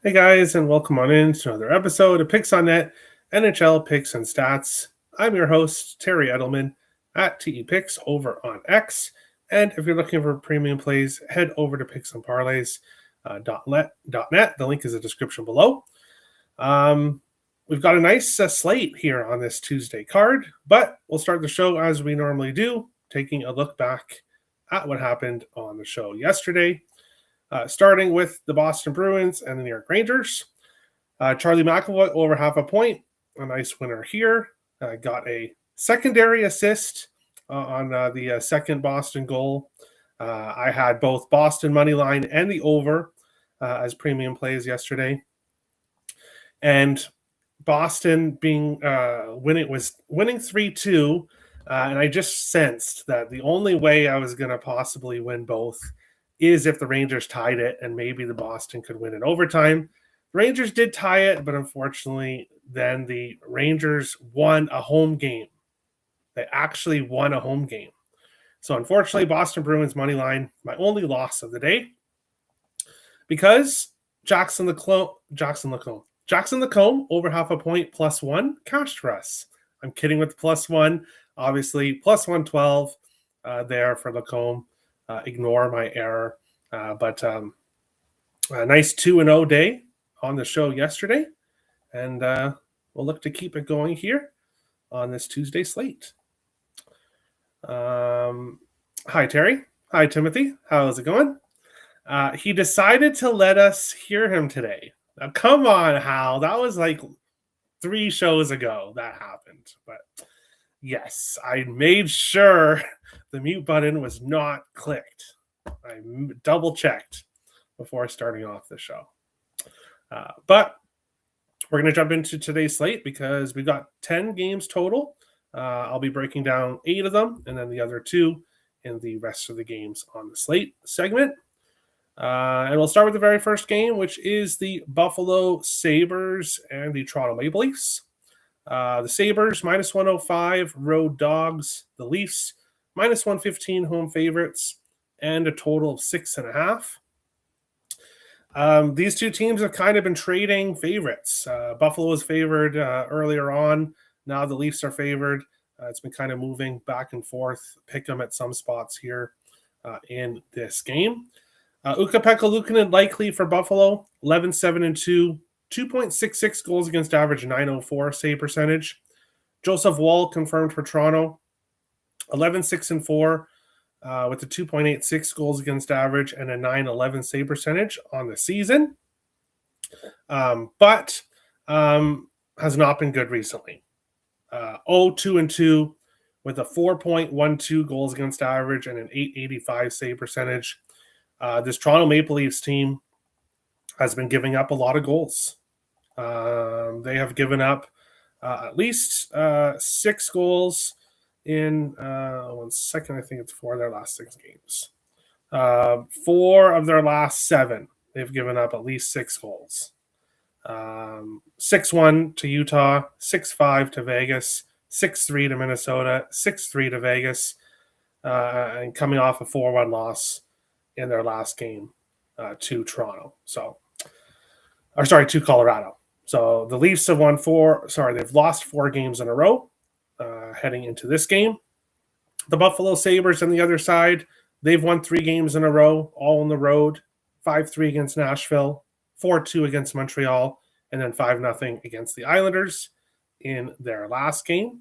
Hey guys, and welcome on in to another episode of Picks on Net, NHL Picks and Stats. I'm your host, Terry Edelman at TE Picks over on X. And if you're looking for premium plays, head over to picksandparlays.net. The link is in the description below. We've got a nice slate here on this Tuesday card, but we'll start the show as we normally do, taking a look back at what happened on the show yesterday. Starting with the Boston Bruins and the New York Rangers. Charlie McAvoy over half a point. A nice winner here. Got a secondary assist on the second Boston goal. I had both Boston money line and the over as premium plays yesterday. And Boston being winning 3-2. And I just sensed that the only way I was going to possibly win both is if the Rangers tied it and maybe the Boston could win in overtime. The Rangers did tie it, but unfortunately, then the Rangers won a home game. They actually won a home game. So unfortunately, Boston Bruins money line, my only loss of the day, because Jackson Lacombe over half a point +1 cashed for us. I'm kidding with the +1, obviously +112 there for Lacombe. Ignore my error. But a nice 2-0 day on the show yesterday. And we'll look to keep it going here on this Tuesday slate. Hi, Terry. Hi, Timothy. How's it going? He decided to let us hear him today. Now, come on, Hal. That was like 3 shows ago that happened. But yes, I made sure the mute button was not clicked. I double checked before starting off the show. But we're going to jump into today's slate because we've got 10 games total. I'll be breaking down 8 of them and then the other 2 in the rest of the games on the slate segment. And we'll start with the very first game, which is the Buffalo Sabres and the Toronto Maple Leafs. The Sabres, -105, road dogs. The Leafs, -115, home favorites, and a total of 6.5. These two teams have kind of been trading favorites. Buffalo was favored earlier on. Now the Leafs are favored. It's been kind of moving back and forth. Pick them at some spots here in this game. Ukko-Pekka Luukkonen likely for Buffalo, 11-7-2. 2.66 goals against average, 904 save percentage. Joseph Woll confirmed for Toronto, 11-6-4 with a 2.86 goals against average and a 911 save percentage on the season. But has not been good recently. 0-2-2 with a 4.12 goals against average and an 885 save percentage. This Toronto Maple Leafs team has been giving up a lot of goals. They have given up at least 6 goals in 1 second. I think it's 4 of their last 6 games. 4 of their last 7, they've given up at least 6 goals. 6-1 to Utah, 6-5 to Vegas, 6-3 to Minnesota, 6-3 to Vegas, and coming off a 4-1 loss in their last game to Toronto. To Colorado. So the Leafs have they've lost 4 games in a row heading into this game. The Buffalo Sabres on the other side, they've won 3 games in a row, all on the road. 5-3 against Nashville, 4-2 against Montreal, and then 5-0 against the Islanders in their last game.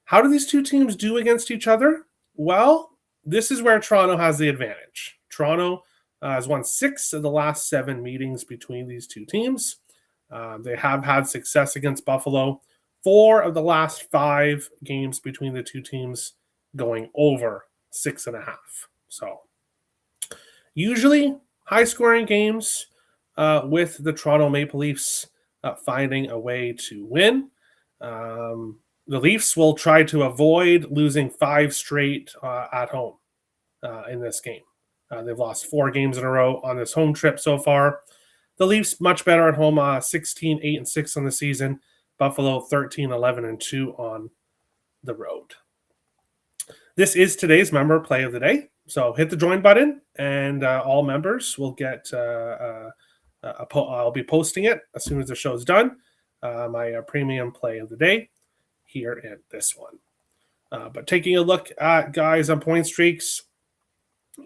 How do these two teams do against each other? Well, this is where Toronto has the advantage. Toronto has won 6 of the last 7 meetings between these two teams. They have had success against Buffalo. 4 of the last 5 games between the two teams going over 6.5. So usually high-scoring games with the Toronto Maple Leafs finding a way to win. The Leafs will try to avoid losing 5 straight at home in this game. They've lost 4 games in a row on this home trip so far. The Leafs much better at home, 16-8-6 on the season. Buffalo 13-11-2 on the road. This is today's member play of the day. So hit the join button, and all members will get I'll be posting it as soon as the show's done. My premium play of the day here in this one. But taking a look at guys on point streaks,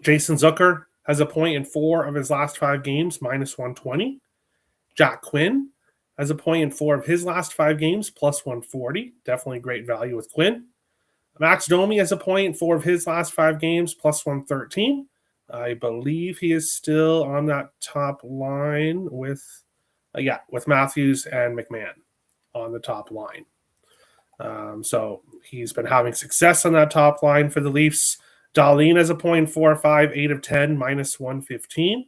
Jason Zucker has a point in 4 of his last 5 games, minus 120. Jack Quinn has a point in 4 of his last 5 games, plus 140. Definitely great value with Quinn. Max Domi has a point in 4 of his last 5 games, plus 113. I believe he is still on that top line with Matthews and McMahon on the top line. So he's been having success on that top line for the Leafs. Dahlin has a point 4 of 5, 8 of 10, minus 115.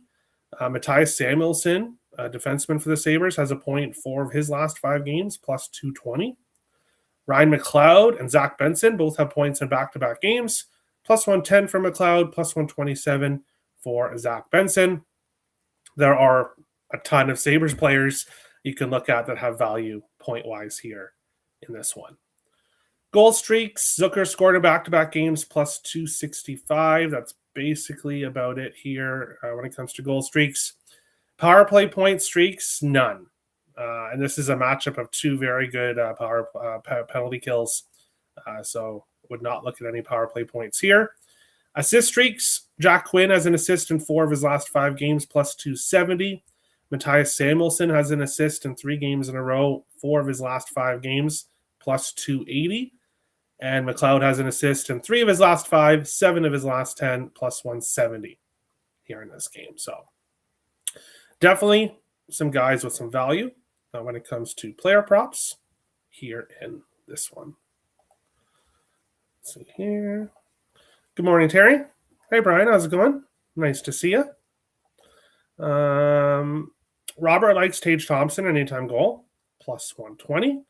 Matthias Samuelsson, defenseman for the Sabres, has a point 4 of his last 5 games, plus 220. Ryan McLeod and Zach Benson both have points in back-to-back games, plus 110 for McLeod, plus 127 for Zach Benson. There are a ton of Sabres players you can look at that have value point-wise here in this one. Goal streaks, Zucker scored in back-to-back games, plus 265. That's basically about it here when it comes to goal streaks. Power play point streaks, none. And this is a matchup of 2 very good penalty kills. So would not look at any power play points here. Assist streaks, Jack Quinn has an assist in 4 of his last 5 games, plus 270. Matthias Samuelsson has an assist in 3 games in a row, 4 of his last 5 games, plus 280. And McLeod has an assist in 3 of his last 5, 7 of his last 10, plus 170 here in this game. So definitely some guys with some value when it comes to player props here in this one. Let's see here. Good morning, Terry. Hey, Brian. How's it going? Nice to see you. Robert likes Tage Thompson anytime goal, plus 120.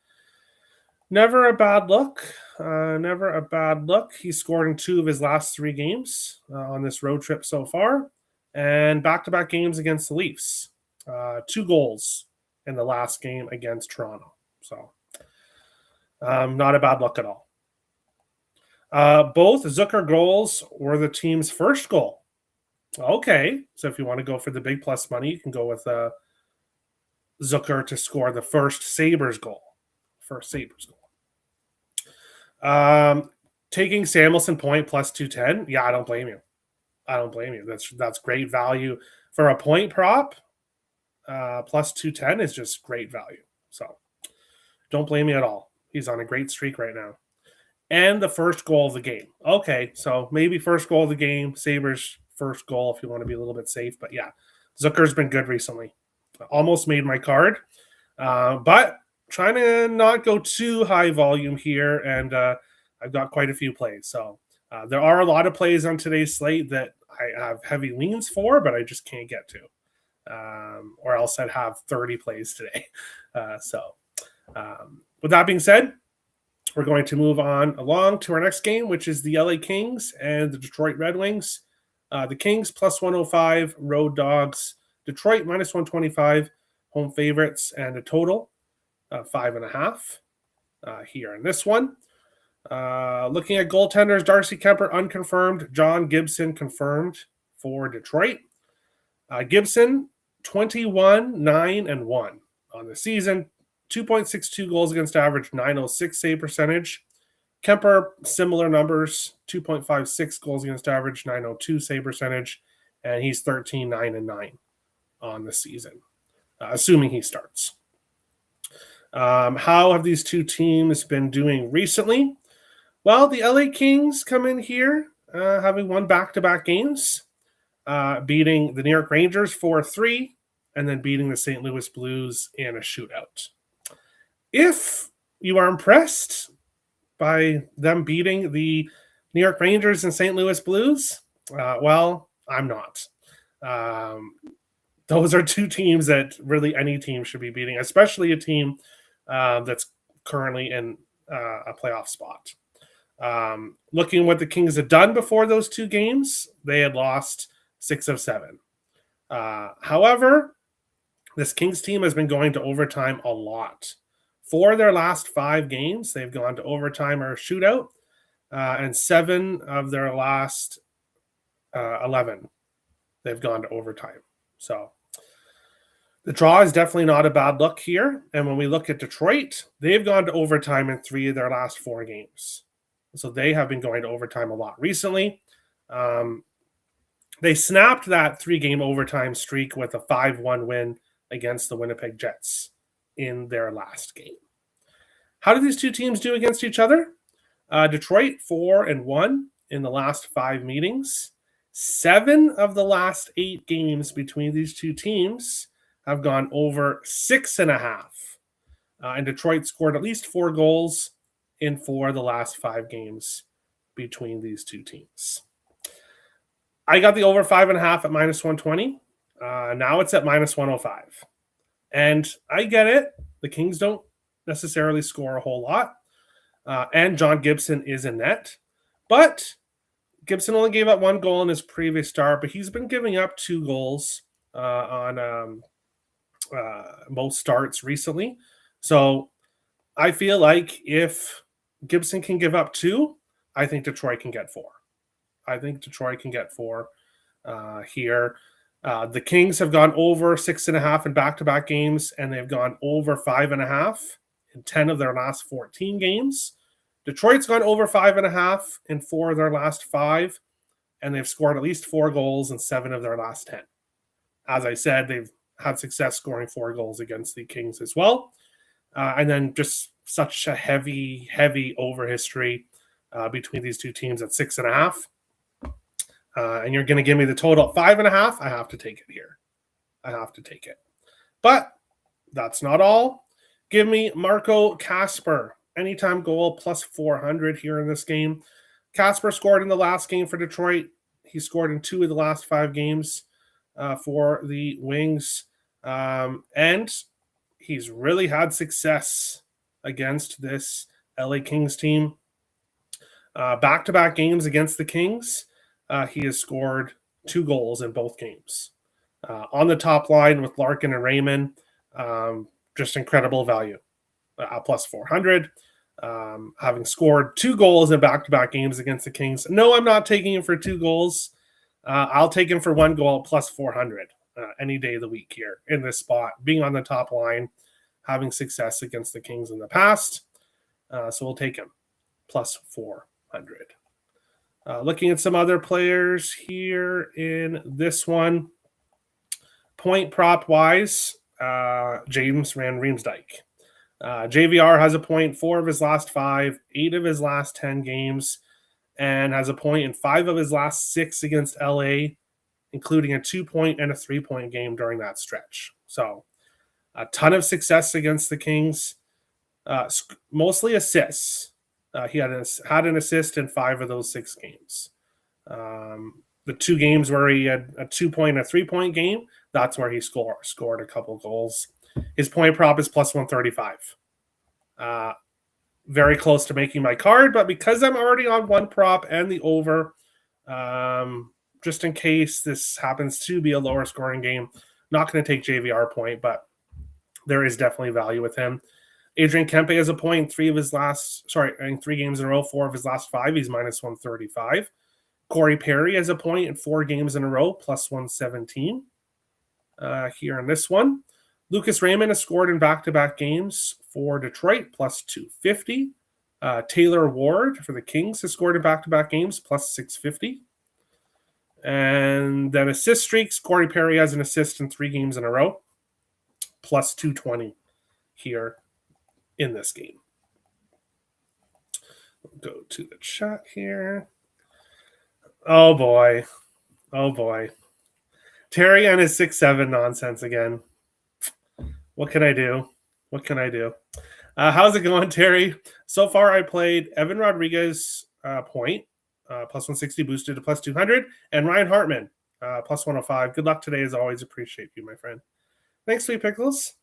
Never a bad look. He scored in 2 of his last 3 games on this road trip so far, and back-to-back games against the Leafs. 2 goals in the last game against Toronto. So not a bad look at all. Both Zucker goals were the team's first goal. Okay, so if you want to go for the big plus money, you can go with Zucker to score the first Sabres goal. Taking Samuelsson point plus 210, yeah, I don't blame you. That's great value for a point prop. Plus 210 is just great value. So don't blame me at all. He's on a great streak right now. And the first goal of the game. Okay, so maybe first goal of the game, Sabres first goal if you want to be a little bit safe. But yeah, Zucker's been good recently. Almost made my card. But trying to not go too high volume here, and I've got quite a few plays. So there are a lot of plays on today's slate that I have heavy leans for, but I just can't get to. Or else I'd have 30 plays today. With that being said, we're going to move on along to our next game, which is the LA Kings and the Detroit Red Wings. The Kings plus 105, road dogs. Detroit minus 125, home favorites, and a total of 5.5 here in this one. Looking at goaltenders, Darcy Kemper unconfirmed, John Gibson confirmed for Detroit. Gibson 21, 9, and 1 on the season. 2.62 goals against average, 906 save percentage. Kemper, similar numbers, 2.56 goals against average, 902 save percentage, and he's 13, 9, and 9 on the season, assuming he starts. How have these two teams been doing recently? Well, the LA Kings come in here having won back-to-back games, beating the New York Rangers 4-3, and then beating the St. Louis Blues in a shootout. If you are impressed by them beating the New York Rangers and St. Louis Blues, well, I'm not. Those are 2 teams that really any team should be beating, especially a team that's currently in a playoff spot. Looking at what the Kings had done before those 2 games, they had lost 6 of 7. However, this Kings team has been going to overtime a lot. For their last 5 games, they've gone to overtime or shootout, and 7 of their last 11, they've gone to overtime. So The draw is definitely not a bad look here. And when we look at Detroit, they've gone to overtime in 3 of their last 4 games. So they have been going to overtime a lot recently. They snapped that 3-game overtime streak with a 5-1 win against the Winnipeg Jets in their last game. How did these two teams do against each other? Detroit 4-1 in the last 5 meetings. 7 of the last 8 games between these two teams have gone over 6.5. And Detroit scored at least 4 goals in 4 of the last 5 games between these two teams. I got the over 5.5 at minus 120. Now it's at minus 105. And I get it. The Kings don't necessarily score a whole lot. And John Gibson is in net. But Gibson only gave up 1 goal in his previous start, but he's been giving up 2 goals on most starts recently. So I feel like if Gibson can give up 2, I think Detroit can get 4. I think Detroit can get 4 here. The Kings have gone over 6.5 in back-to-back games, and they've gone over 5.5 in 10 of their last 14 games. Detroit's gone over 5.5 in 4 of their last 5, and they've scored at least 4 goals in 7 of their last 10. As I said, they've had success scoring 4 goals against the Kings as well. And then just such a heavy over history between these two teams at 6.5. And you're going to give me the total at 5.5. I have to take it here. I have to take it. But that's not all. Give me Marco Kasper. Anytime goal plus 400 here in this game. Kasper scored in the last game for Detroit. He scored in 2 of the last 5 games for the Wings. And he's really had success against this LA Kings team. Back-to-back games against the Kings. He has scored 2 goals in both games. On the top line with Larkin and Raymond, just incredible value. Plus 400. Having scored 2 goals in back-to-back games against the Kings. No, I'm not taking him for 2 goals. I'll take him for 1 goal plus 400 any day of the week here in this spot. Being on the top line, having success against the Kings in the past. So we'll take him plus 400. Looking at some other players here in this one. Point prop wise, James Van Riemsdyk. JVR has a point 4 of his last 5, 8 of his last 10 games, and has a point in 5 of his last 6 against LA, including a 2-point and a 3-point game during that stretch. So a ton of success against the Kings, mostly assists. He had an assist in 5 of those 6 games. The 2 games where he had a 2-point and a 3-point game, that's where he scored a couple goals. His point prop is plus 135. Very close to making my card, but because I'm already on 1 prop and the over, just in case this happens to be a lower scoring game, not going to take JVR point, but there is definitely value with him. Adrian Kempe has a point in 3 games in a row, 4 of his last 5. He's minus 135. Corey Perry has a point in 4 games in a row, plus 117 here in this one. Lucas Raymond has scored in back-to-back games for Detroit, plus 250. Taylor Ward for the Kings has scored in back-to-back games, plus 650. And then assist streaks, Corey Perry has an assist in 3 games in a row, plus 220 here in this game. We'll go to the chat here. Oh boy. Terry and his 6-7 nonsense again. What can I do? How's it going, Terry? So far, I played Evan Rodriguez point, plus 160 boosted to plus 200, and Ryan Hartman, plus 105. Good luck today, as always. Appreciate you, my friend. Thanks, Sweet Pickles.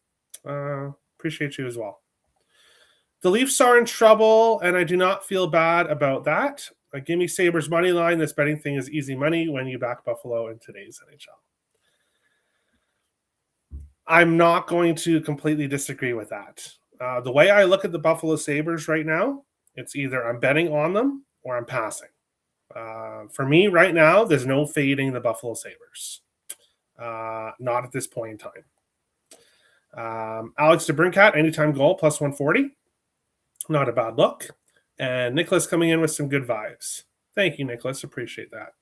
Appreciate you as well. The Leafs are in trouble, and I do not feel bad about that. Give me Sabres money line. This betting thing is easy money when you back Buffalo in today's NHL. I'm not going to completely disagree with that. The way I look at the Buffalo Sabres right now, it's either I'm betting on them or I'm passing. For me right now, there's no fading the Buffalo Sabres. Not at this point in time. Alex DeBrincat, anytime goal, plus 140. Not a bad look. And Nicholas coming in with some good vibes. Thank you, Nicholas. Appreciate that.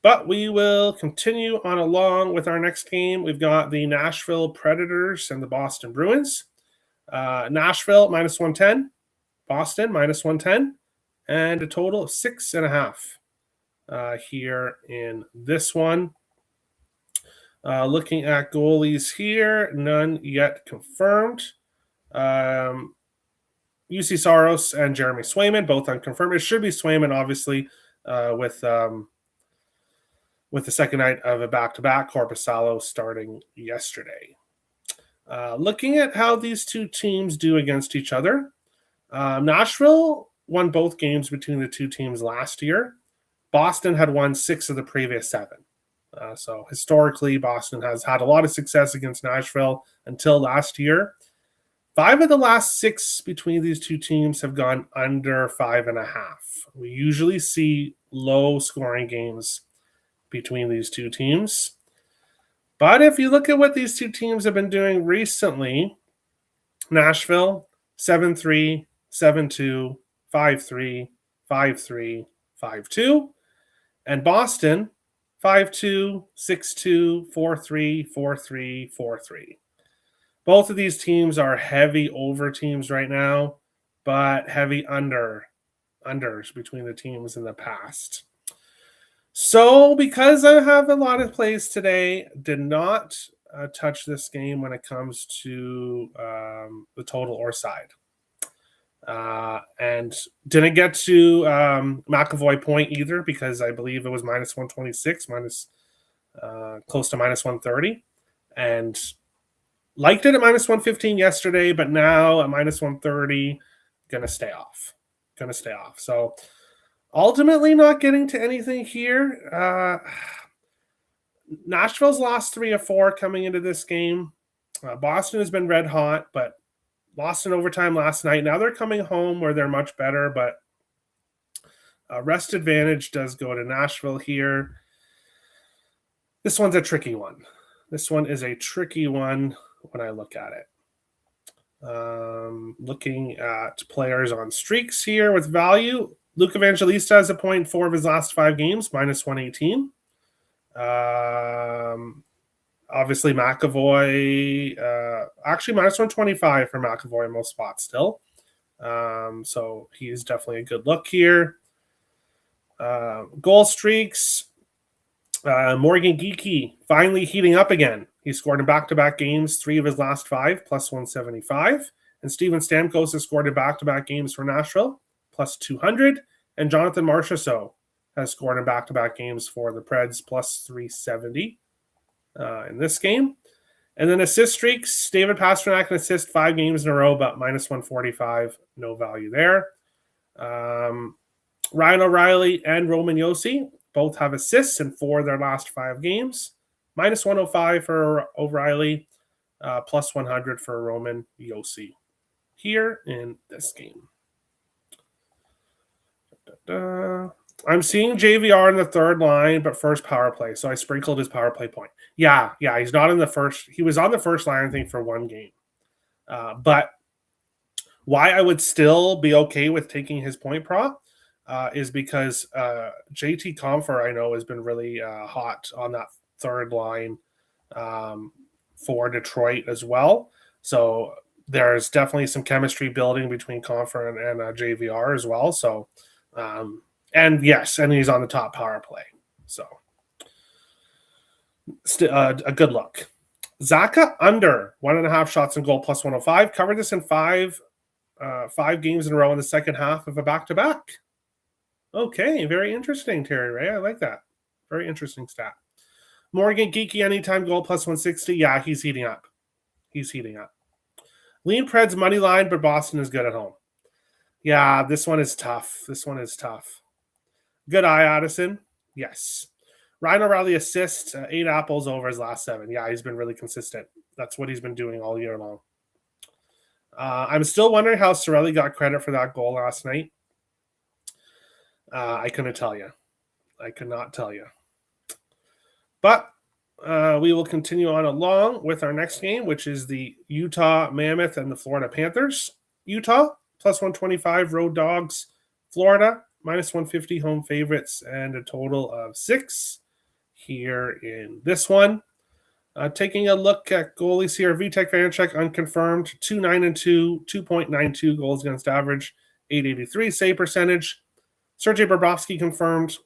But we will continue on along with our next game. We've got the Nashville Predators and the Boston Bruins. Nashville, minus 110. Boston, minus 110. And a total of 6.5 here in this one. Looking at goalies here, none yet confirmed. UC Saros and Jeremy Swayman, both unconfirmed. It should be Swayman, obviously, with the second night of a back-to-back. Korpisalo starting yesterday. Looking at how these two teams do against each other, Nashville won both games between the two teams last year. Boston had won 6 of the previous 7. So historically, Boston has had a lot of success against Nashville until last year. 5 of the last 6 between these two teams have gone under 5.5. We usually see low-scoring games between these two teams. But if you look at what these two teams have been doing recently, Nashville, 7-3, 7-2, 5-3, 5-3, 5-2, and Boston, 5-2, 6-2, 4-3, 4-3, 4-3. Both of these teams are heavy over teams right now, but heavy unders between the teams in the past. So because I have a lot of plays today, did not touch this game when it comes to the total or side. And didn't get to McAvoy point either because I believe it was minus 126, close to minus 130. And liked it at minus 115 yesterday, but now at minus 130, going to stay off. So ultimately not getting to anything here. Nashville's lost 3 of 4 coming into this game. Boston has been red hot, but lost in overtime last night. Now they're coming home where they're much better, but rest advantage does go to Nashville here. This one's a tricky one. This one is a tricky one when I look at it. Looking at players on streaks here with value. Luke Evangelista has a point 4 of his last 5 games, minus 118. Obviously, McAvoy, actually minus 125 for McAvoy in most spots still. So he's definitely a good look here. Goal streaks. Morgan Geekie finally heating up again. He scored in back-to-back games, 3 of his last 5, plus 175. And Steven Stamkos has scored in back-to-back games for Nashville, plus 200. And Jonathan Marchessault has scored in back-to-back games for the Preds, plus 370 in this game. And then assist streaks, David Pastrnak can assist 5 games in a row, but minus 145, no value there. Ryan O'Reilly and Roman Josi both have assists in 4 of their last 5 games. Minus 105 for O'Reilly, plus 100 for Roman Josi here in this game. I'm seeing JVR in the third line, but first power play. So I sprinkled his power play point. Yeah, he's not in the first. He was on the first line, I think, for 1 game. But why I would still be okay with taking his point prop is because JT Compher, I know, has been really hot on that third line for Detroit as well. So there's definitely some chemistry building between Compher and JVR as well. So, and yes, and he's on the top power play. So a good look. Zaka under 1.5 shots and goal, plus 105. Covered this in 5 games in a row in the second half of a back-to-back. Okay, very interesting, Terry Ray. I like that. Very interesting stat. Morgan Geekie, anytime goal, plus 160. Yeah, he's heating up. Lean Preds money line, but Boston is good at home. Yeah, this one is tough. Good eye, Addison. Yes. Ryan O'Reilly assist, 8 apples over his last 7. Yeah, he's been really consistent. That's what he's been doing all year long. I'm still wondering how Cirelli got credit for that goal last night. I couldn't tell you. I could not tell you. But we will continue on along with our next game, which is the Utah Mammoth and the Florida Panthers. Utah, plus 125, road dogs. Florida, minus 150, home favorites, and a total of 6 here in this one. Taking a look at goalies here, Vitek Vanacek unconfirmed, 2-9-2, 2.92 goals against average, 883 save percentage. Sergei Bobrovsky confirmed,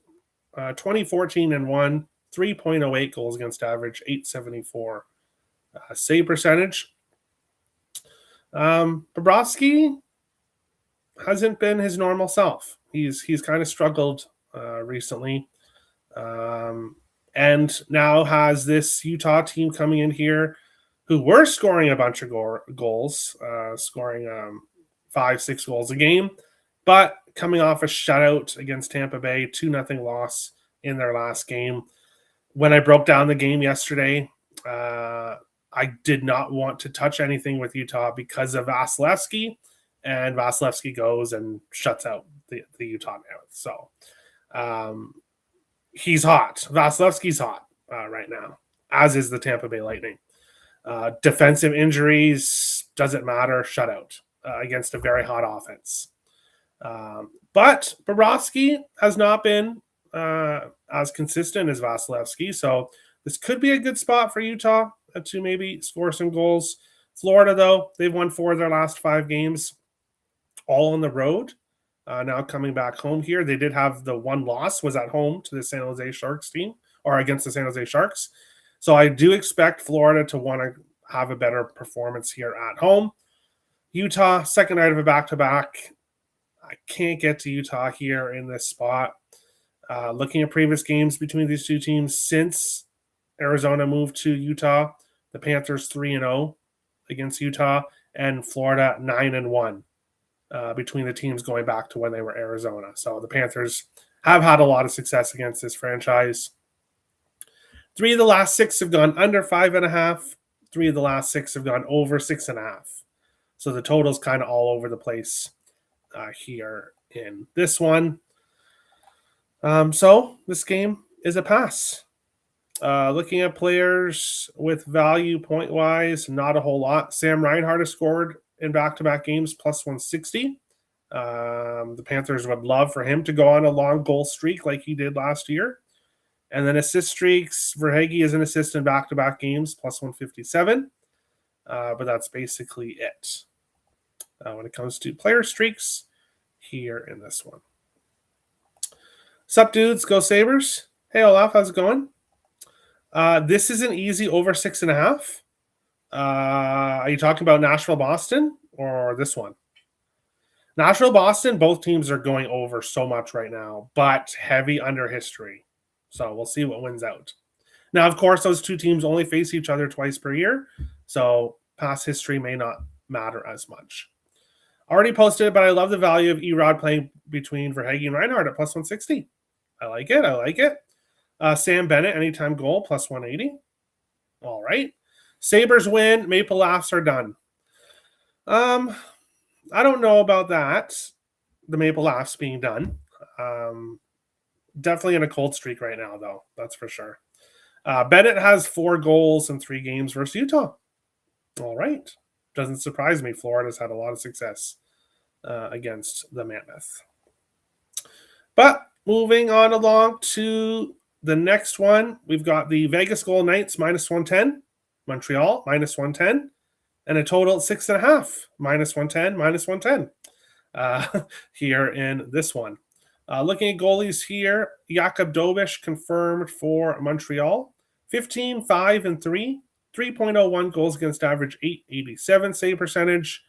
2014-1, 3.08 goals against average, 874 save percentage. Bobrovsky hasn't been his normal self. He's kind of struggled recently. And now has this Utah team coming in here who were scoring a bunch of goals, scoring 5-6 goals a game, but coming off a shutout against Tampa Bay, 2-0 loss in their last game. When I broke down the game yesterday, I did not want to touch anything with Utah because of Vasilevsky, and Vasilevsky goes and shuts out the Utah Mammoth. So he's hot. Vasilevsky's hot right now, as is the Tampa Bay Lightning. Defensive injuries, doesn't matter, shutout against a very hot offense. But Bobrovsky has not been as consistent as Vasilevsky, so this could be a good spot for Utah to maybe score some goals. Florida, though, they've won 4 of their last 5 games, all on the road. Now coming back home here, they did have the one loss was at home to the San Jose Sharks team, or against the San Jose Sharks. So I do expect Florida to want to have a better performance here at home. Utah, second night of a back-to-back. I can't get to Utah here in this spot. Looking at previous games between these two teams since Arizona moved to Utah, the Panthers 3-0 against Utah, and Florida 9-1 between the teams going back to when they were Arizona. So the Panthers have had a lot of success against this franchise. 3 of the last 6 have gone under 5.5. 3 of the last 6 have gone over 6.5. So the total's kind of all over the place here in this one. So this game is a pass. Looking at players with value point-wise, not a whole lot. Sam Reinhart has scored in back-to-back games, plus 160. The Panthers would love for him to go on a long goal streak like he did last year. And then assist streaks, Verhaeghe is an assist in back-to-back games, plus 157. But that's basically it. When it comes to player streaks, here in this one. Sup, dudes? Go Sabres. Hey, Olaf, how's it going? This is an easy over 6.5. Are you talking about Nashville-Boston or this one? Nashville-Boston, both teams are going over so much right now, but heavy under history. So we'll see what wins out. Now, of course, those two teams only face each other twice per year, so past history may not matter as much. Already posted it, but I love the value of Erod playing between Verhaeghe and Reinhart at plus 160. I like it. Sam Bennett, anytime goal, plus 180. All right. Sabres win. Maple Laughs are done. I don't know about that. The Maple Laughs being done. Definitely in a cold streak right now, though. That's for sure. Bennett has 4 goals in 3 games versus Utah. All right. Doesn't surprise me. Florida's had a lot of success against the Mammoth. But moving on along to the next one, we've got the Vegas Golden Knights minus 110, Montreal minus 110, and a total of 6.5, minus 110, minus 110 here in this one. Looking at goalies here, Jakub Dobeš confirmed for Montreal, 15, 5, and 3, 3.01 goals against average, 887 save percentage.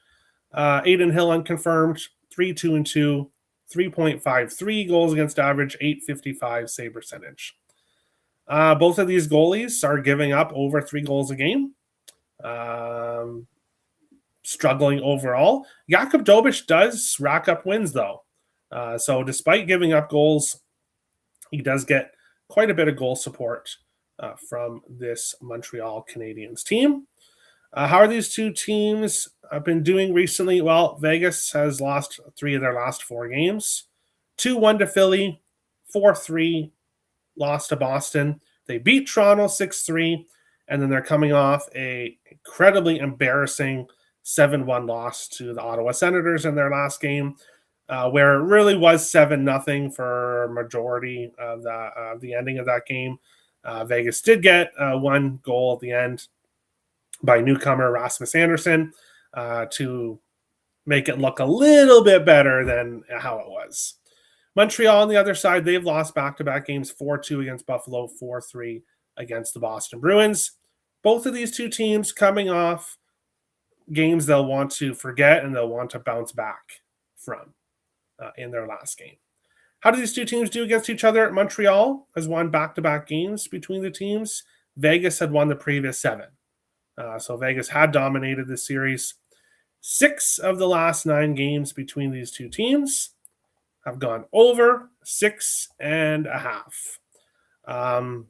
Adin Hill unconfirmed, 3, 2, and 2, 3.53 goals against average, 855 save percentage. Both of these goalies are giving up over 3 goals a game. Struggling overall. Jakub Dobeš does rack up wins, though. So despite giving up goals, he does get quite a bit of goal support from this Montreal Canadiens team. How are these two teams been doing recently? Well, Vegas has lost 3 of their last 4 games. 2-1 to Philly, 4-3 lost to Boston, They beat Toronto 6-3, and then they're coming off a incredibly embarrassing 7-1 loss to the Ottawa Senators in their last game, where it really was 7-0 for majority of the ending of that game. Vegas did get one goal at the end by newcomer Rasmus Andersson to make it look a little bit better than how it was. Montreal on the other side, they've lost back-to-back games, 4-2 against Buffalo, 4-3 against the Boston Bruins. Both of these two teams coming off games they'll want to forget and they'll want to bounce back from in their last game. How do these two teams do against each other? Montreal has won back-to-back games between the teams. Vegas had won the previous 7. So Vegas had dominated this series. 6 of the last 9 games between these two teams have gone over 6.5.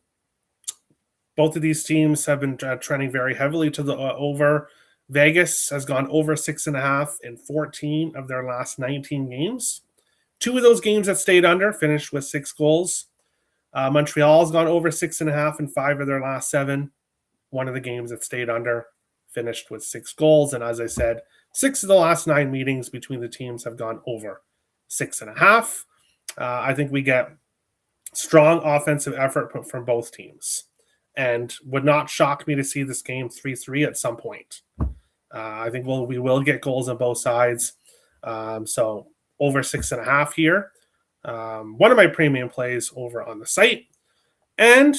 Both of these teams have been trending very heavily to the over. Vegas has gone over 6.5 in 14 of their last 19 games. 2 of those games that stayed under finished with 6 goals. Montreal has gone over 6.5 in 5 of their last 7. One of the games that stayed under finished with 6 goals. And as I said, 6 of the last 9 meetings between the teams have gone over 6.5. I think we get strong offensive effort from both teams, and would not shock me to see this game 3-3 at some point. I think we will get goals on both sides. So over 6.5 here. One of my premium plays over on the site. And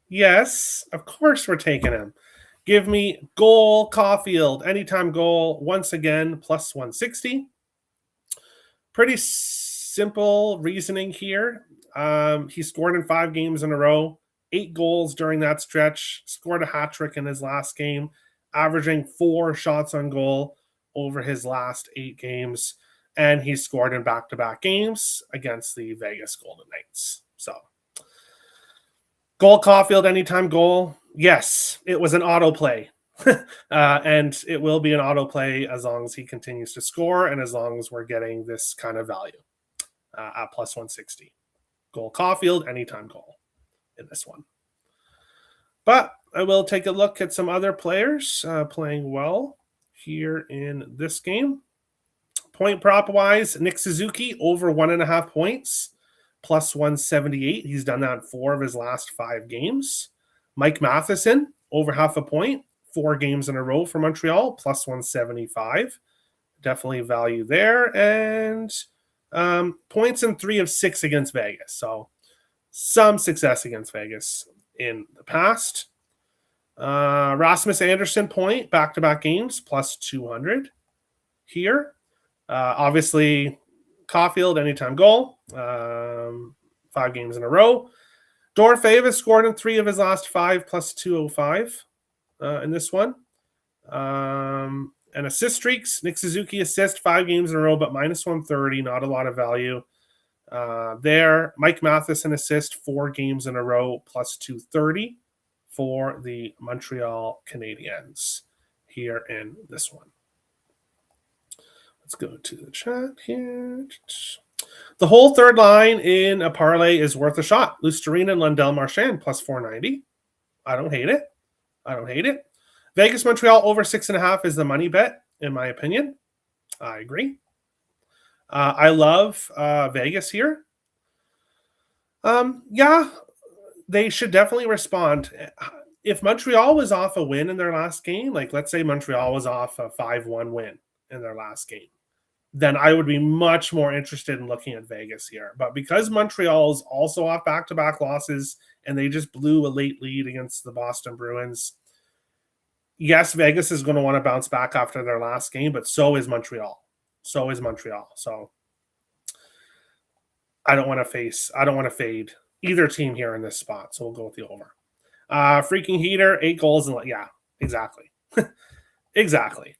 yes, of course we're taking him. Give me goal Caulfield, anytime goal, once again, plus 160. Pretty simple reasoning here. He scored in 5 games in a row, 8 goals during that stretch, scored a hat trick in his last game, averaging 4 shots on goal over his last 8 games. And he scored in back-to-back games against the Vegas Golden Knights. So, goal Caulfield, anytime goal. Yes, it was an autoplay. And it will be an autoplay as long as he continues to score and as long as we're getting this kind of value at plus 160. Goal Caulfield, anytime goal in this one. But I will take a look at some other players playing well here in this game. Point prop wise, Nick Suzuki over 1.5 points, plus 178. He's done that in 4 of his last 5 games. Mike Matheson over half a point, 4 games in a row for Montreal, plus 175. Definitely value there. And points in 3 of 6 against Vegas. So some success against Vegas in the past. Rasmus Andersson point, back-to-back games, plus 200 here. Obviously, Caulfield, anytime goal, 5 games in a row. Dorofeev scored in 3 of his last 5, plus 205 in this one. And assist streaks, Nick Suzuki assist 5 games in a row, but minus 130, not a lot of value there. Mike Matheson assist 4 games in a row, plus 230 for the Montreal Canadiens here in this one. Let's go to the chat here. The whole third line in a parlay is worth a shot. Lusterine and Lundell Marchand plus 490. I don't hate it. Vegas Montreal over 6.5 is the money bet, in my opinion. I agree. I love Vegas here. Yeah, they should definitely respond. If Montreal was off a win in their last game, like let's say Montreal was off a 5-1 win in their last game, then I would be much more interested in looking at Vegas here. But because Montreal is also off back-to-back losses and they just blew a late lead against the Boston Bruins, yes, Vegas is going to want to bounce back after their last game, but so is Montreal. So I don't want to fade either team here in this spot. So we'll go with the over. Freaking heater, 8 goals. And yeah, exactly. Exactly.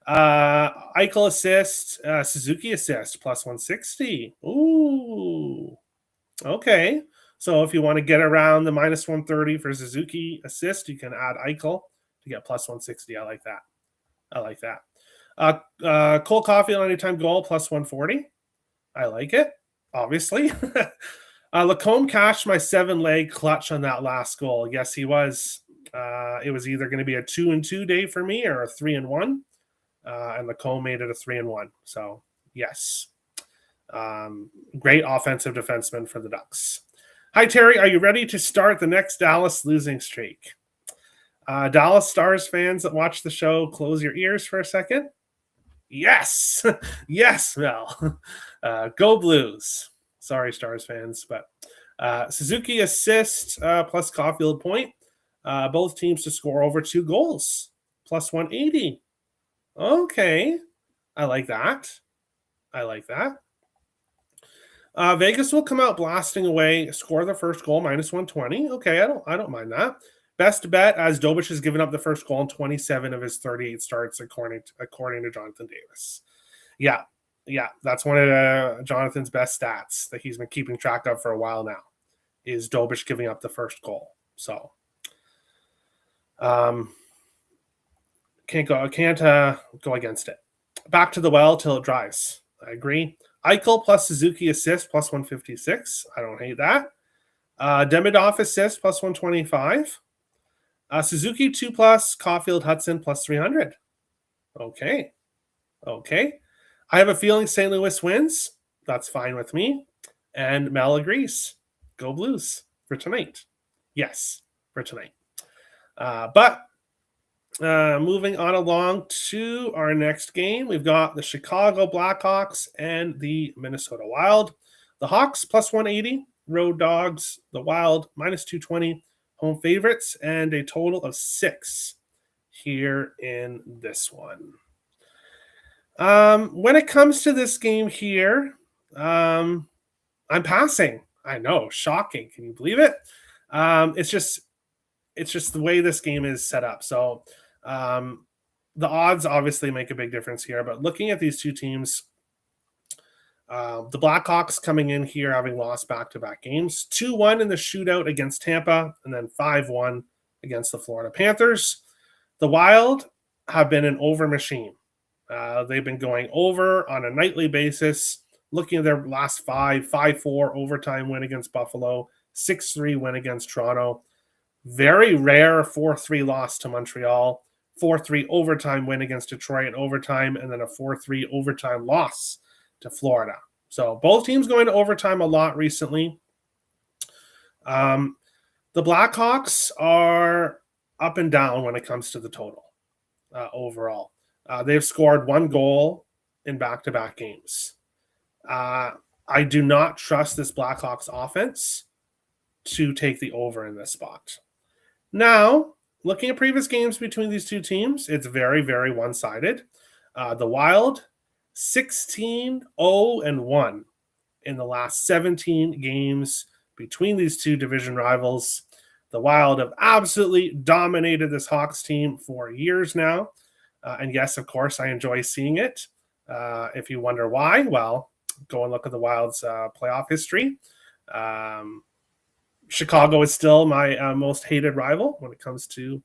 Eichel assist, Suzuki assist, plus 160. Ooh. Okay. So if you want to get around the minus 130 for Suzuki assist, you can add Eichel to get plus 160. I like that. Cole Caulfield anytime goal, plus 140. I like it, obviously. Lacombe cashed my 7-leg clutch on that last goal. Yes, he was. It was either going to be a 2-2 day for me or a 3-1. And Lacombe made it a 3-1. So, yes. Great offensive defenseman for the Ducks. Hi, Terry. Are you ready to start the next Dallas losing streak? Dallas Stars fans that watch the show, close your ears for a second. Yes. Yes, Mel. Go Blues. Sorry, Stars fans, but Suzuki assist plus Caulfield point. Both teams to score over 2 goals. Plus 180. Okay. I like that. Vegas will come out blasting away, score the first goal, minus 120. Okay, I don't mind that. Best bet, as Dobich has given up the first goal in 27 of his 38 starts, according to Jonathan Davis. Yeah, that's one of Jonathan's best stats that he's been keeping track of for a while now, is Dobich giving up the first goal. So, can't go against it. Back to the well till it dries. I agree. Eichel plus Suzuki assist plus 156. I don't hate that. Demidov assist plus 125. Suzuki 2 plus, Caulfield Hudson plus 300. Okay. I have a feeling St. Louis wins. That's fine with me. And Mel agrees. Go Blues for tonight. Yes, for tonight. But moving on along to our next game, we've got the Chicago Blackhawks and the Minnesota Wild. The Hawks plus 180, road dogs. The Wild minus 220, home favorites, and a total of 6 here in this one. When it comes to this game here, I'm passing. I know, shocking. Can you believe it? It's just the way this game is set up. So the odds obviously make a big difference here. But looking at these two teams, the Blackhawks coming in here having lost back-to-back games, 2-1 in the shootout against Tampa, and then 5-1 against the Florida Panthers. The Wild have been an over machine. They've been going over on a nightly basis. Looking at their last 5-4 overtime win against Buffalo, 6-3 win against Toronto. Very rare 4-3 loss to Montreal, 4-3 overtime win against Detroit in overtime, and then a 4-3 overtime loss to Florida. So both teams going to overtime a lot recently. The Blackhawks are up and down when it comes to the total overall. They've scored 1 goal in back-to-back games. I do not trust this Blackhawks offense to take the over in this spot. Now, looking at previous games between these two teams, it's very, very one-sided. The Wild, 16-0-1 in the last 17 games between these two division rivals. The Wild have absolutely dominated this Hawks team for years now. And yes, of course, I enjoy seeing it. If you wonder why, well, go and look at the Wild's playoff history. Chicago is still my most hated rival when it comes to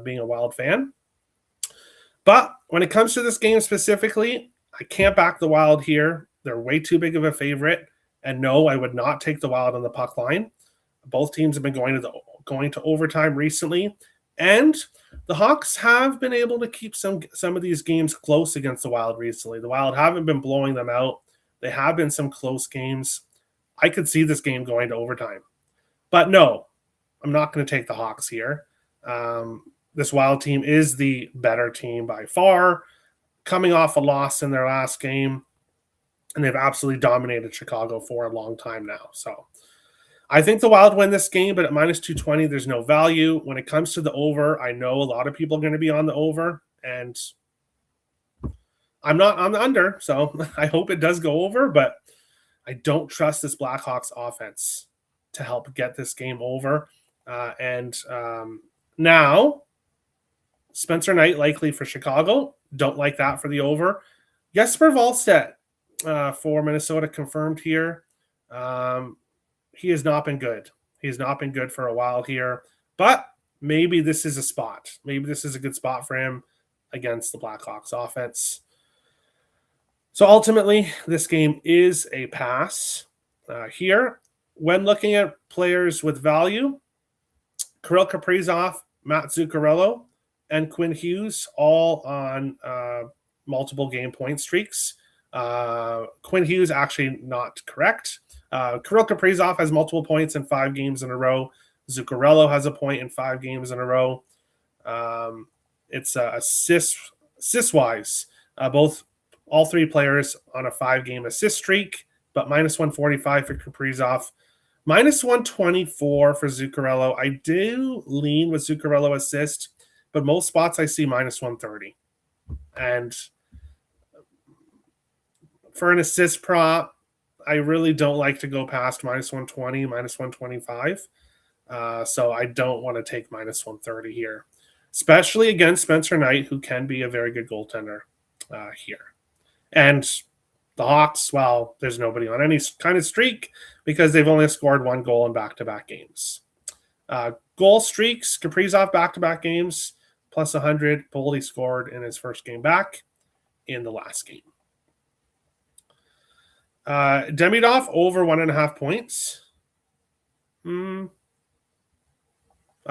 being a Wild fan. But when it comes to this game specifically, I can't back the Wild here. They're way too big of a favorite. And no, I would not take the Wild on the puck line. Both teams have been going to overtime recently. And the Hawks have been able to keep some of these games close against the Wild recently. The Wild haven't been blowing them out. They have been some close games. I could see this game going to overtime. But no, I'm not going to take the Hawks here. This Wild team is the better team by far, coming off a loss in their last game, and they've absolutely dominated Chicago for a long time now. So I think the Wild win this game, but at minus 220, there's no value. When it comes to the over, I know a lot of people are going to be on the over, and I'm not on the under, so I hope it does go over, but I don't trust this Blackhawks offense to help get this game over. Now, Spencer Knight likely for Chicago. Don't like that for the over. Jesper Wallstedt for Minnesota confirmed here. He has not been good. He has not been good for a while here. But maybe this is a spot. Maybe this is a good spot for him against the Blackhawks offense. So ultimately, this game is a pass here. When looking at players with value, Kirill Kaprizov, Matt Zuccarello, and Quinn Hughes all on multiple game point streaks. Quinn Hughes actually not correct. Kirill Kaprizov has multiple points in 5 games in a row. Zuccarello has a point in 5 games in a row. It's assist-wise. All 3 players on a 5-game assist streak, but minus 145 for Kaprizov. Minus 124 for Zuccarello. I do lean with Zuccarello assist, but most spots I see minus 130. And for an assist prop, I really don't like to go past minus 120, minus 125. So I don't want to take minus 130 here, especially against Spencer Knight, who can be a very good goaltender here. And the Hawks, well, there's nobody on any kind of streak because they've only scored 1 goal in back-to-back games. Goal streaks, Kaprizov back-to-back games, plus 100. Boldy scored in his first game back in the last game. Demidov over 1.5 points. I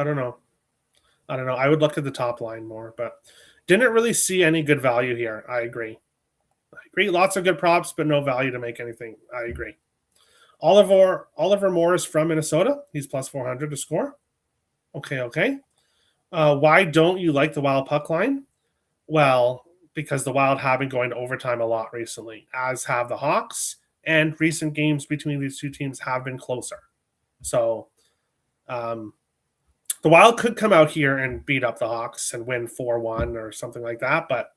don't know. I would look at the top line more, but didn't really see any good value here. I agree. Lots of good props, but no value to make anything. I agree. Oliver Moore is from Minnesota. He's plus 400 to score. Okay. Why don't you like the Wild puck line? Well, because the Wild have been going to overtime a lot recently, as have the Hawks, and recent games between these two teams have been closer. So the Wild could come out here and beat up the Hawks and win 4-1 or something like that, but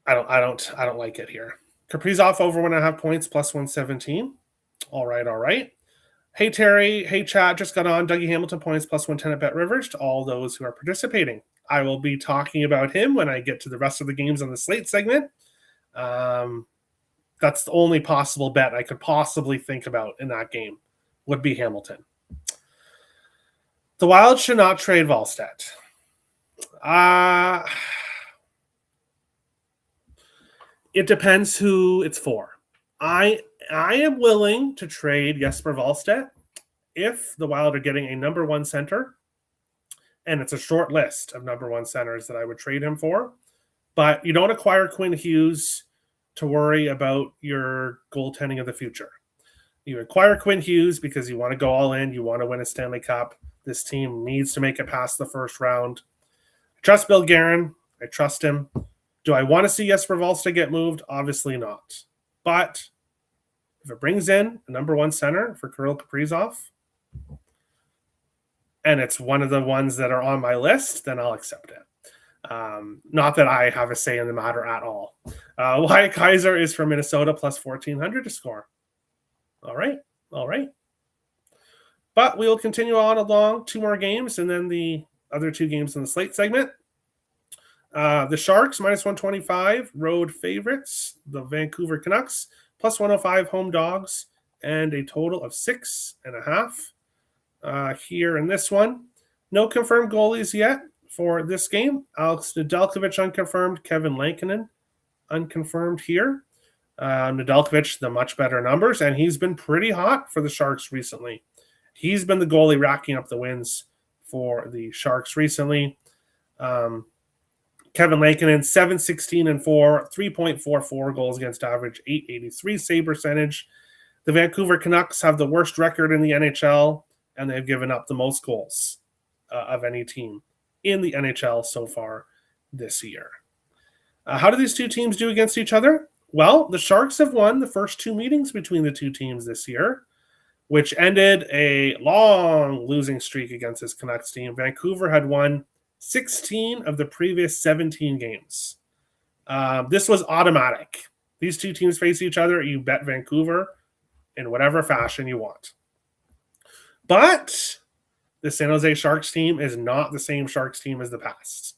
I don't like it here. Kaprizov over 1.5 points, plus 117. All right. Hey, Terry. Hey, chat. Just got on. Dougie Hamilton points, plus 110 at Bet Rivers to all those who are participating. I will be talking about him when I get to the rest of the games on the slate segment. That's the only possible bet I could possibly think about in that game would be Hamilton. The Wild should not trade Wallstedt. It depends who it's for. I am willing to trade Jesper Wallstedt if the Wild are getting a number 1 center, and it's a short list of number 1 centers that I would trade him for. But you don't acquire Quinn Hughes to worry about your goaltending of the future. You acquire Quinn Hughes because you want to go all in. You want to win a Stanley Cup. This team needs to make it past the first round. I trust Bill Guerin. I trust him. Do I want to see Jesper Wallstedt get moved? Obviously not. But if it brings in a number 1 center for Kirill Kaprizov, and it's one of the ones that are on my list, then I'll accept it. Not that I have a say in the matter at all. Wyatt Kaiser is from Minnesota, plus 1,400 to score. All right. But we will continue on along 2 more games, and then the other 2 games in the slate segment. The Sharks, minus 125, road favorites. The Vancouver Canucks, plus 105, home dogs, and a total of 6.5 here in this one. No confirmed goalies yet for this game. Alex Nedeljkovic unconfirmed. Kevin Lankinen unconfirmed here. Nedeljkovic, the much better numbers, and he's been pretty hot for the Sharks recently. He's been the goalie racking up the wins for the Sharks recently. Kevin Lankinen, 7-16-4, 3.44 goals against average, 883 save percentage. The Vancouver Canucks have the worst record in the NHL, and they've given up the most goals of any team in the NHL so far this year. How do these 2 teams do against each other? Well, the Sharks have won the first 2 meetings between the 2 teams this year, which ended a long losing streak against this Canucks team. Vancouver had won 16 of the previous 17 games. This was automatic. These 2 teams face each other. You bet Vancouver in whatever fashion you want. But the San Jose Sharks team is not the same Sharks team as the past.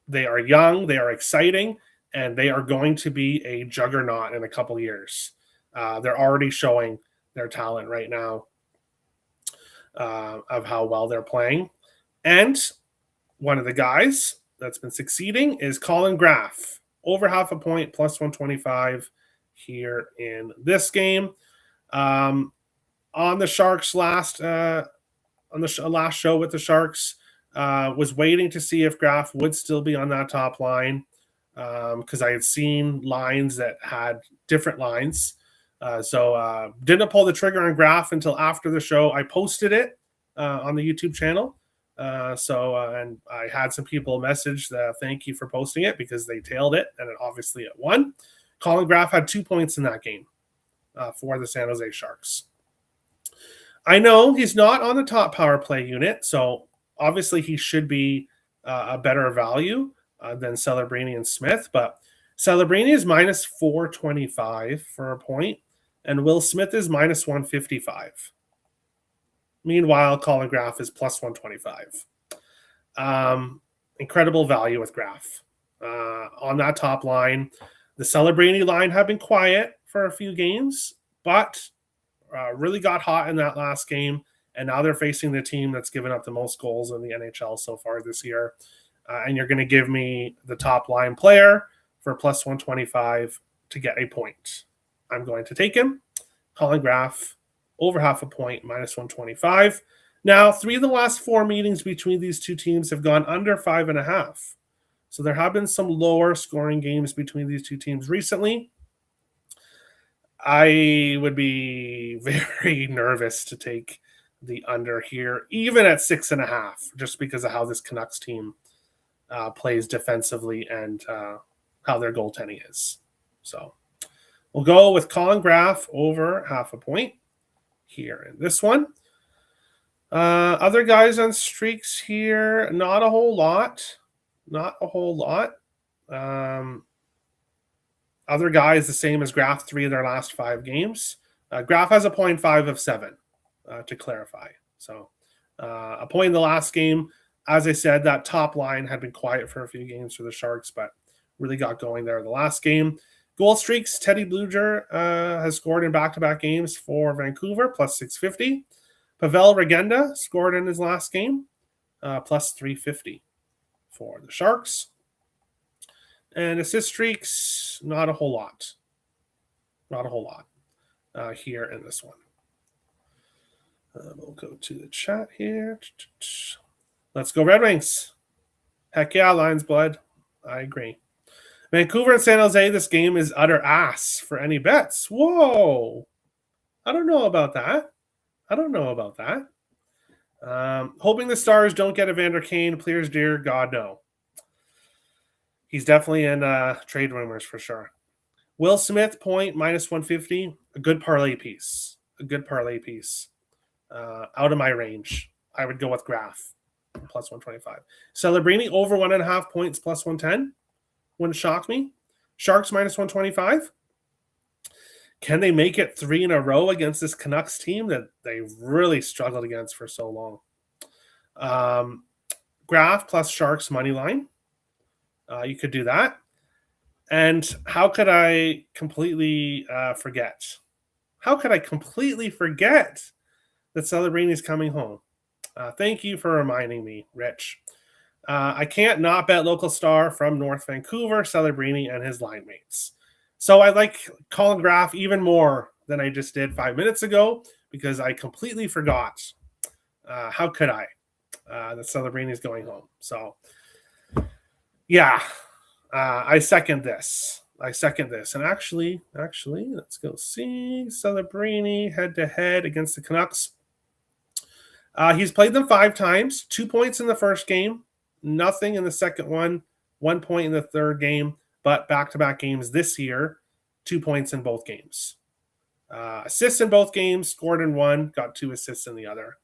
They are young, they are exciting, and they are going to be a juggernaut in a couple years. They're already showing their talent right now of how well they're playing. And one of the guys that's been succeeding is Colin Graff. Over half a point, plus 125, here in this game. On the Sharks last last show with the Sharks, was waiting to see if Graf would still be on that top line because I had seen lines that had different lines. So didn't pull the trigger on Graf until after the show. I posted it on the YouTube channel. And I had some people message thank you for posting it because they tailed it and obviously it won. Colin Graf had 2 points in that game for the San Jose Sharks. I know he's not on the top power play unit, so obviously he should be a better value than Celebrini and Smith, but Celebrini is minus 425 for a point, and Will Smith is minus 155. Meanwhile, Colin Graf is plus 125. Incredible value with Graf. On that top line, the Celebrini line have been quiet for a few games, but really got hot in that last game, and now they're facing the team that's given up the most goals in the NHL so far this year. And you're going to give me the top line player for plus 125 to get a point. I'm going to take him. Colin Graf, over half a point, minus 125. Now, 3 of the last 4 meetings between these two teams have gone under 5.5. So there have been some lower scoring games between these two teams recently. I would be very nervous to take the under here, even at 6.5, just because of how this Canucks team plays defensively and how their goaltending is. So we'll go with Colin Graf over half a point here in this one. Other guys on streaks here, not a whole lot. Not a whole lot. Other guys, the same as Graf, 3 of their last 5 games. Graf has a 0.5 of 7, to clarify. So a point in the last game. As I said, that top line had been quiet for a few games for the Sharks, but really got going there in the last game. Goal streaks, Teddy Bluger has scored in back-to-back games for Vancouver, plus 650. Pavel Regenda scored in his last game, plus 350 for the Sharks. And assist streaks, not a whole lot. Not a whole lot here in this one. We'll go to the chat here. Let's go Red Wings. Heck yeah, Lions blood. I agree. Vancouver and San Jose, this game is utter ass for any bets. Whoa. I don't know about that. Hoping the Stars don't get Evander Kane. Please, dear God, no. He's definitely in trade rumors for sure. Will Smith, point, minus 150. A good parlay piece. Out of my range. I would go with Graf, plus 125. Celebrini, over 1.5 points, plus 110. Wouldn't shock me. Sharks, minus 125. Can they make it 3 in a row against this Canucks team that they really struggled against for so long? Graf plus Sharks money line. You could do that. And how could I completely forget? How could I completely forget that Celebrini is coming home? Thank you for reminding me, Rich. I can't not bet local star from North Vancouver, Celebrini, and his line mates. So I like Colin Graf even more than I just did 5 minutes ago because I completely forgot. How could I? That Celebrini is going home. So, yeah, I second this. And actually, let's go see Celebrini head-to-head against the Canucks. He's played them 5 times, 2 points in the first game, nothing in the second one, 1 point in the third game, but back-to-back games this year, 2 points in both games. Assists in both games, scored in one, got 2 assists in the other.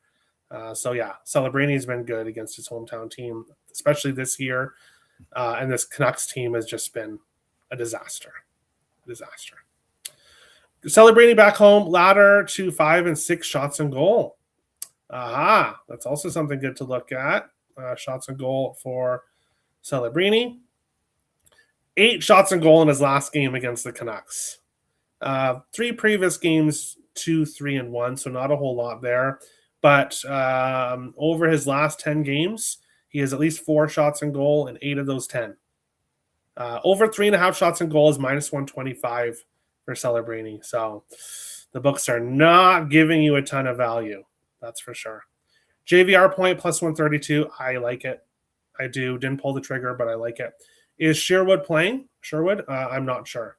So yeah, Celebrini's been good against his hometown team, especially this year. And this Canucks team has just been a disaster. Celebrini back home, ladder to 5 and 6 shots on goal. Aha, that's also something good to look at. Shots on goal for Celebrini. 8 shots on goal in his last game against the Canucks. 3 previous games, 2, 3, and 1, so not a whole lot there. But over his last 10 games, he has at least 4 shots on goal in 8 of those 10. Over 3.5 shots on goal is minus 125 for Celebrini. So the books are not giving you a ton of value. That's for sure. JVR point plus 132. I like it. I do. Didn't pull the trigger, but I like it. Is Sherwood playing? Sherwood? I'm not sure.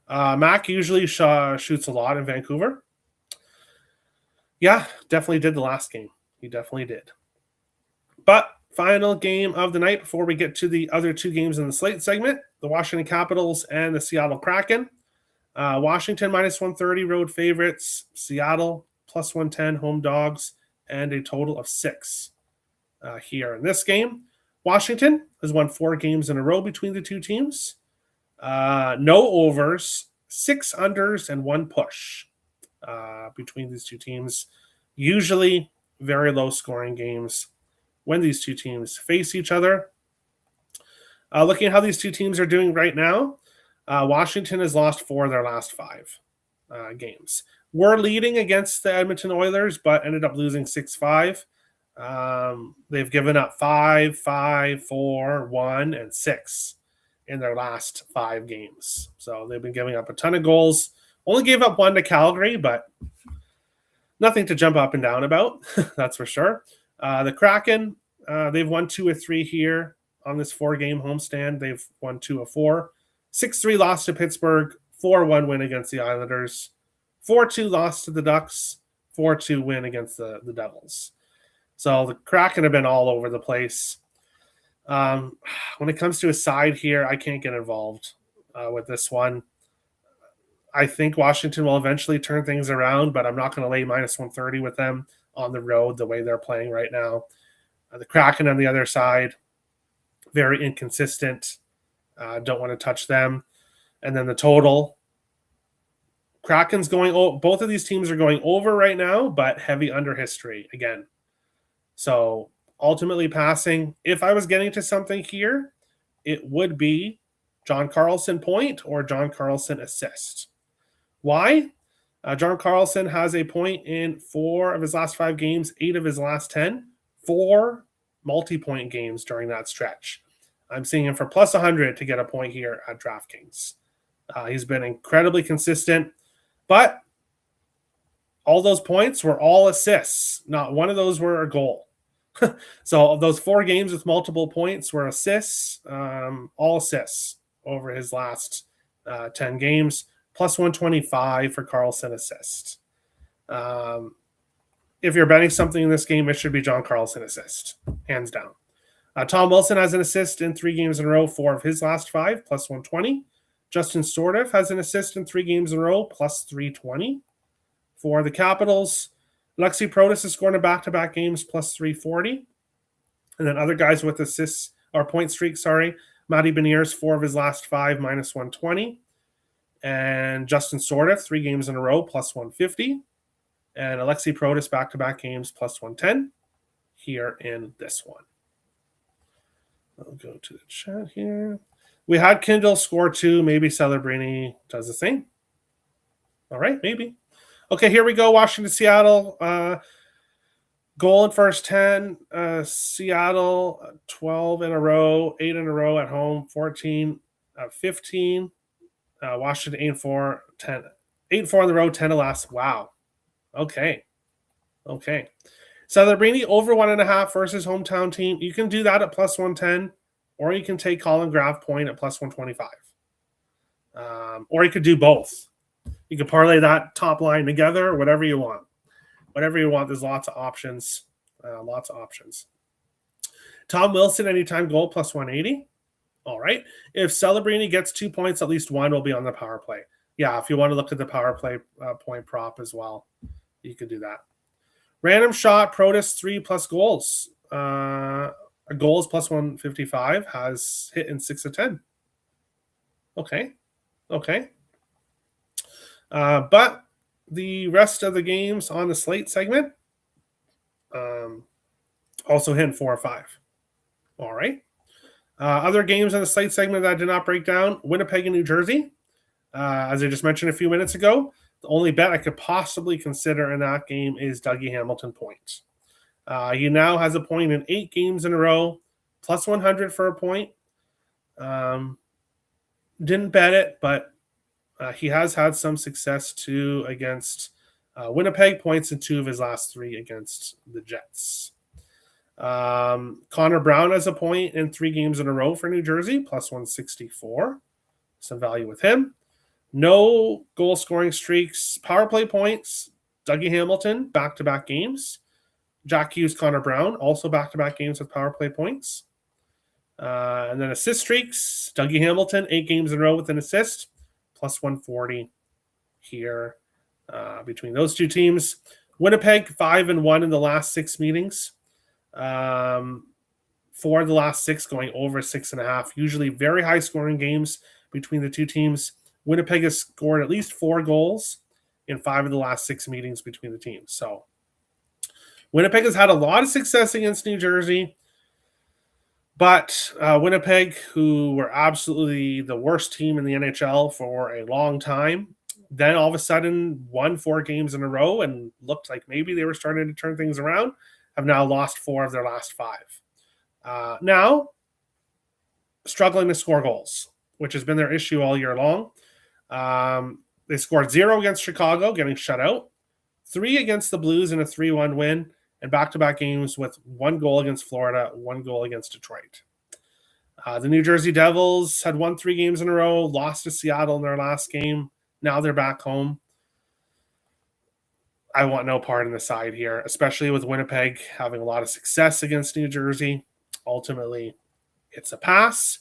Mac usually shoots a lot in Vancouver. Yeah, definitely did the last game. He definitely did. But final game of the night before we get to the other two games in the slate segment, the Washington Capitals and the Seattle Kraken. Washington minus 130 road favorites. Seattle plus 110 home dogs, and a total of 6 here in this game. Washington has won 4 games in a row between the two teams. No overs, 6 unders, and 1 push between these two teams. Usually very low scoring games when these two teams face each other. Looking at how these two teams are doing right now, Washington has lost 4 of their last 5 games. We're leading against the Edmonton Oilers, but ended up losing 6-5. They've given up 5, 5, 4, 1, and 6 in their last 5 games. So they've been giving up a ton of goals. Only gave up 1 to Calgary, but nothing to jump up and down about. That's for sure. The Kraken, they've won 2 of 3 here on this 4-game homestand. They've won 2 of 4. 6-3 loss to Pittsburgh, 4-1 win against the Islanders, 4-2 loss to the Ducks, 4-2 win against the Devils. So the Kraken have been all over the place. When it comes to a side here, I can't get involved with this one. I think Washington will eventually turn things around, but I'm not going to lay minus 130 with them on the road the way they're playing right now. The Kraken on the other side, very inconsistent. Don't want to touch them. And then the total. Kraken's going, both of these teams are going over right now, but heavy under history again. So ultimately passing, if I was getting to something here, it would be John Carlson point or John Carlson assist. Why? John Carlson has a point in 4 of his last 5 games, 8 of his last 10, 4 multi-point games during that stretch. I'm seeing him for plus 100 to get a point here at DraftKings. He's been incredibly consistent, but all those points were all assists. Not one of those were a goal. So those 4 games with multiple points were assists, all assists over his last 10 games, plus 125 for Carlson assist. If you're betting something in this game, it should be John Carlson assist, hands down. Tom Wilson has an assist in 3 games in a row, 4 of his last 5, plus 120. Justin Stordiff has an assist in 3 games in a row, plus 320. For the Capitals, Lexi Protas is scoring a back-to-back games, plus 340. And then other guys with assists, or point streaks, Matty Beniers, 4 of his last 5, minus 120. And Justin Stordiff, 3 games in a row, plus 150. And Alexi Protas, back-to-back games, plus 110 here in this one. I'll go to the chat here. We had Kindle score 2. Maybe Celebrini does the thing. All right, maybe. Okay, here we go. Washington, Seattle. Goal in first 10. Seattle, 12 in a row, 8 in a row at home, 14, 15. Washington, 8-4, 10. 8-4 in the row, 10 to last. Wow. Okay. Celebrini over 1.5 versus hometown team. You can do that at plus 110, or you can take Colin Graf point at plus 125. Or you could do both. You can parlay that top line together, whatever you want. There's lots of options. Tom Wilson, anytime goal, plus 180. All right. If Celebrini gets 2 points, at least one will be on the power play. Yeah, if you want to look at the power play point prop as well, you can do that. Random shot, Protas 3+ goals. A goal is plus 155, has hit in 6 of 10. Okay. But the rest of the games on the slate segment also hit in 4 or 5. All right. Other games on the slate segment that I did not break down, Winnipeg and New Jersey. As I just mentioned a few minutes ago, the only bet I could possibly consider in that game is Dougie Hamilton points. He now has a point in 8 games in a row, plus 100 for a point. Didn't bet it, but he has had some success too against Winnipeg. Points in 2 of his last 3 against the Jets. Connor Brown has a point in 3 games in a row for New Jersey, plus 164. Some value with him. No goal scoring streaks. Power play points. Dougie Hamilton, back-to-back games. Jack Hughes, Connor Brown, also back-to-back games with power play points. And then assist streaks. Dougie Hamilton, 8 games in a row with an assist, plus 140 here between those two teams. Winnipeg, 5-1 in the last 6 meetings. 4 of the last 6 going over 6.5. Usually very high scoring games between the two teams. Winnipeg has scored at least 4 goals in 5 of the last 6 meetings between the teams. So Winnipeg has had a lot of success against New Jersey, but Winnipeg, who were absolutely the worst team in the NHL for a long time, then all of a sudden won 4 games in a row and looked like maybe they were starting to turn things around, have now lost 4 of their last 5. Now, struggling to score goals, which has been their issue all year long. They scored 0 against Chicago, getting shut out, 3 against the Blues in a 3-1 win, and back-to-back games with 1 goal against Florida, 1 goal against Detroit. The New Jersey Devils had won 3 games in a row, lost to Seattle in their last game. Now they're back home. I want no part in the side here, especially with Winnipeg having a lot of success against New Jersey. Ultimately, it's a pass.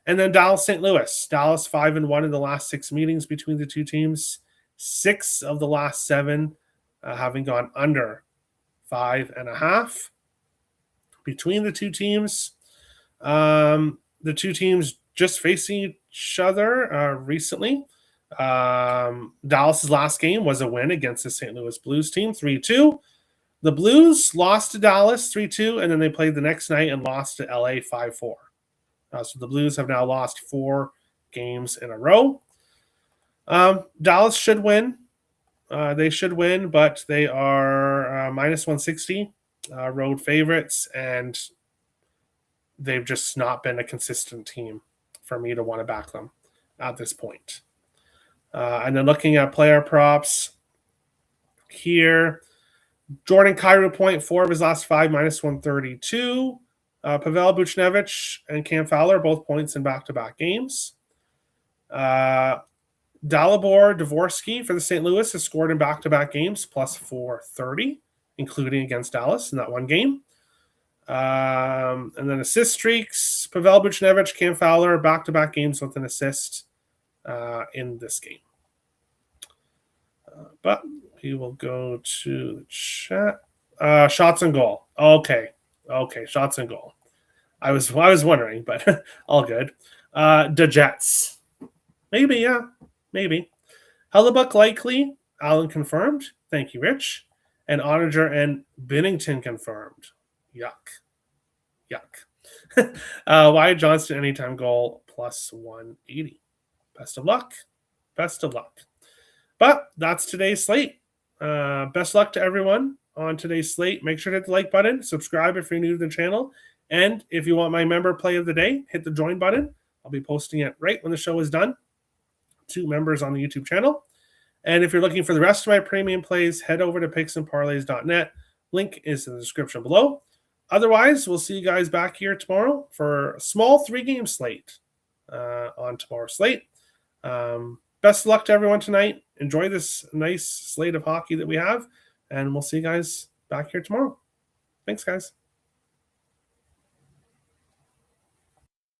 And then Dallas, St. Louis. Dallas 5-1 in the last 6 meetings between the two teams. 6 of the last 7 having gone under 5.5 between the two teams. The two teams just facing each other recently. Dallas's last game was a win against the St. Louis Blues team, 3-2. The Blues lost to Dallas 3-2, and then they played the next night and lost to LA 5-4. So the Blues have now lost 4 games in a row. Dallas should win. They should win, but they are minus 160 road favorites, and they've just not been a consistent team for me to want to back them at this point. And then looking at player props here, Jordan Kyrou, 0.4 of his last 5, minus 132. Pavel Buchnevich and Cam Fowler, both points in back-to-back games. Dalibor Dvorsky for the St. Louis has scored in back-to-back games, plus 430, including against Dallas in that one game. And then assist streaks, Pavel Buchnevich, Cam Fowler, back-to-back games with an assist in this game. But we will go to the chat. Shots on goal. Okay, shots on goal. I was wondering, but all good. The Jets. Maybe. Hellebuck likely. Allen confirmed. Thank you, Rich. And Onager and Binnington confirmed. Yuck. Wyatt Johnston anytime goal, plus 180. Best of luck. But that's today's slate. Best luck to everyone on today's slate. Make sure to hit the like button. Subscribe if you're new to the channel. And if you want my member play of the day, hit the join button. I'll be posting it right when the show is done to members on the YouTube channel. And if you're looking for the rest of my premium plays, head over to picksandparlays.net. Link is in the description below. Otherwise, we'll see you guys back here tomorrow for a small 3-game slate on tomorrow's slate. Best of luck to everyone tonight. Enjoy this nice slate of hockey that we have, and we'll see you guys back here tomorrow. Thanks, guys.